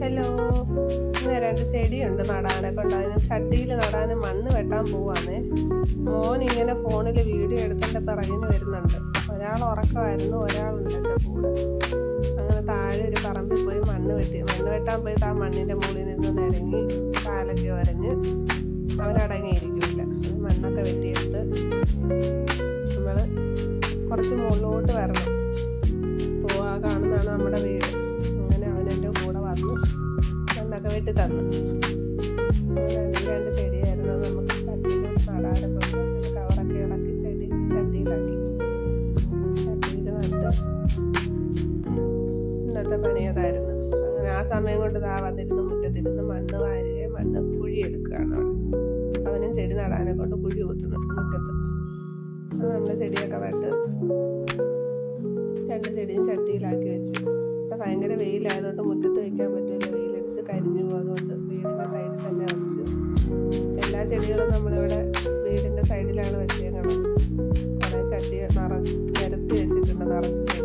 Hello, ഇന്ന് 2 ചെടിയുണ്ട് നടാനൊക്കെ ഉണ്ട്. അതിന് ചട്ടിയിൽ നടാനും മണ്ണ് വെട്ടാൻ പോവാന്നേ. മോൻ ഇങ്ങനെ ഫോണിൽ വീഡിയോ എടുത്തിട്ട് പിറകിന് വരുന്നുണ്ട്. ഒരാൾ ഉറക്കമായിരുന്നു, ഒരാളുണ്ട് എൻ്റെ കൂടെ. അങ്ങനെ താഴെ ഒരു പറമ്പിൽ പോയി മണ്ണ് വെട്ടാൻ പോയി ആ മണ്ണിൻ്റെ മുകളിൽ നിന്ന് ഇറങ്ങി കാലൊക്കെ ഉരഞ്ഞ് അവനടങ്ങിയിരിക്കില്ല. മണ്ണൊക്കെ വെട്ടിയെടുത്ത് നമ്മൾ കുറച്ച് മുകളിലോട്ട് വരണം. പോവാ കാണുന്നതാണ് നമ്മുടെ വീട്. അങ്ങനെ അവനെൻ്റെ കൂടെ വന്നു മണ്ണൊക്കെ വെട്ടി തന്നു. 2 ചെടിയായിരുന്നു. അത് നമുക്ക് ചട്ടിയിലോട്ട് നടാനൊക്കെ ഉണ്ട്. കവറൊക്കെ ഇളക്കി ചട്ടിയിലാക്കി നട്ട് ഇന്നത്തെ പണിയതായിരുന്നു. അങ്ങനെ ആ സമയം കൊണ്ട് വന്നിരുന്ന് മുറ്റത്തിരുന്ന് മണ്ണ് വാരുകയും മണ്ണ് കുഴിയെടുക്കുകയാണ്. അവനും ചെടി നടാനെ കൊണ്ട് കുഴി കുത്തുന്നു മുറ്റത്ത്. അത് നമ്മൾ ചെടിയൊക്കെ നട്ട് 2 ചെടിയും ചട്ടിയിലാക്കി വെച്ച്. ഇപ്പം ഭയങ്കര വെയിലായതുകൊണ്ട് മുറ്റത്ത് വയ്ക്കാൻ പറ്റില്ല, വെയിലടിച്ച് കരിഞ്ഞു പോകും. അതുകൊണ്ട് വീടിൻ്റെ സൈഡിൽ തന്നെ വെച്ച്. എല്ലാ ചെടികളും നമ്മളിവിടെ വീടിൻ്റെ സൈഡിലാണ് വെച്ചേക്കണം. കുറേ ചട്ടി നിരത്തി വെച്ചിട്ടുണ്ട്, നിറച്ച് ചെടി.